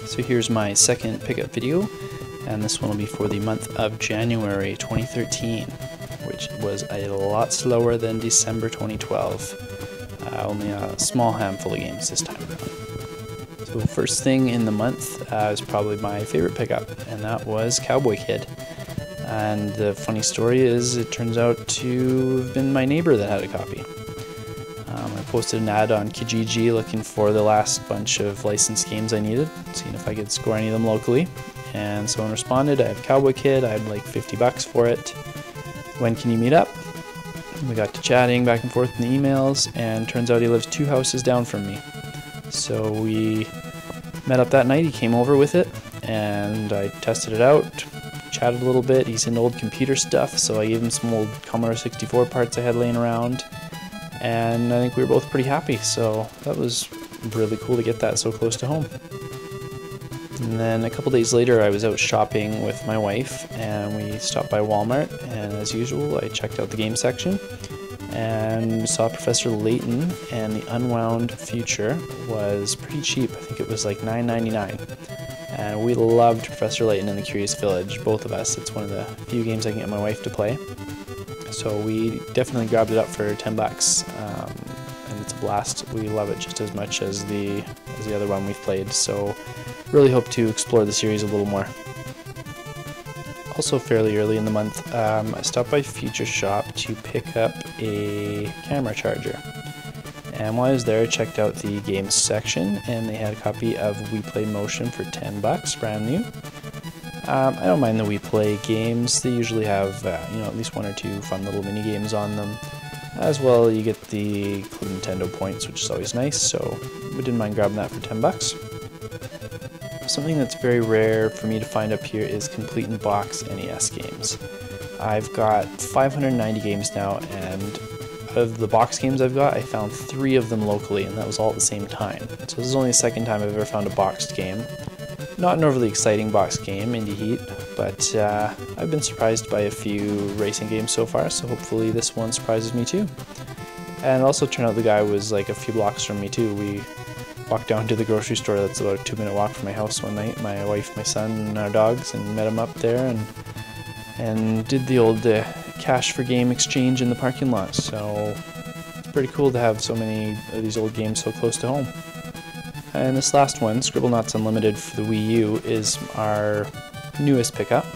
So here's my second pickup video, and this one will be for the month of January 2013, which was a lot slower than December 2012. Only a small handful of games this time around. So first thing in the month is probably my favorite pickup, and that was Cowboy Kid. And the funny story is, it turns out to have been my neighbor that had a copy. I posted an ad on Kijiji looking for the last bunch of licensed games I needed, seeing if I could score any of them locally. And someone responded, I have Cowboy Kid, I had like $50 for it. When can you meet up? We got to chatting back and forth in the emails, and turns out he lives 2 houses down from me. So we met up that night, he came over with it, and I tested it out, chatted a little bit. He's into old computer stuff, so I gave him some old Commodore 64 parts I had laying around, and I think we were both pretty happy, so that was really cool to get that so close to home. And then a couple days later I was out shopping with my wife, and we stopped by Walmart, and as usual I checked out the game section and saw Professor Layton, and the Unwound Future was pretty cheap. I think it was like $9.99. And we loved Professor Layton and the Curious Village, both of us. It's one of the few games I can get my wife to play. So we definitely grabbed it up for $10, and it's a blast. We love it just as much as the other one we've played. So really hope to explore the series a little more. Also fairly early in the month, I stopped by Future Shop to pick up a camera charger. And while I was there, I checked out the games section, and they had a copy of We Play Motion for $10, brand new. I don't mind the We Play games. They usually have at least 1 or 2 fun little mini games on them. As well, you get the Club Nintendo points, which is always nice. So we didn't mind grabbing that for $10. Something that's very rare for me to find up here is complete in box NES games. I've got 590 games now, and of the box games I've got, I found 3 of them locally, and that was all at the same time. So this is only the second time I've ever found a boxed game. Not an overly exciting boxed game, Indie Heat, but I've been surprised by a few racing games so far, so hopefully this one surprises me too. And it also turned out the guy was like a few blocks from me too. We walked down to the grocery store that's about a 2-minute walk from my house one night, my wife, my son, and our dogs, and met him up there and did the old cash for game exchange in the parking lot. So it's pretty cool to have so many of these old games so close to home. And this last one, Scribblenauts Unlimited for the Wii U, is our newest pickup.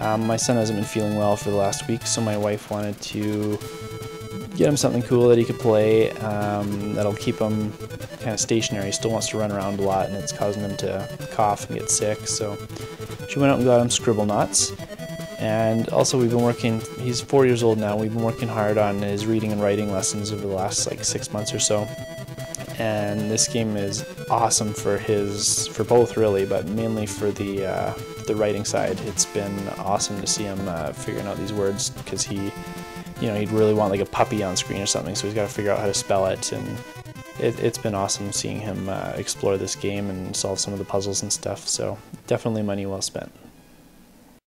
My son hasn't been feeling well for the last week, so my wife wanted to get him something cool that he could play that'll keep him kind of stationary. He still wants to run around a lot, and it's causing him to cough and get sick. So she went out and got him Scribblenauts. And also we've been working, he's 4 years old now, we've been working hard on his reading and writing lessons over the last like 6 months or so. And this game is awesome for both really, but mainly for the writing side. It's been awesome to see him figuring out these words, because he'd really want like a puppy on screen or something, so he's got to figure out how to spell it, and it's been awesome seeing him explore this game and solve some of the puzzles and stuff, so definitely money well spent.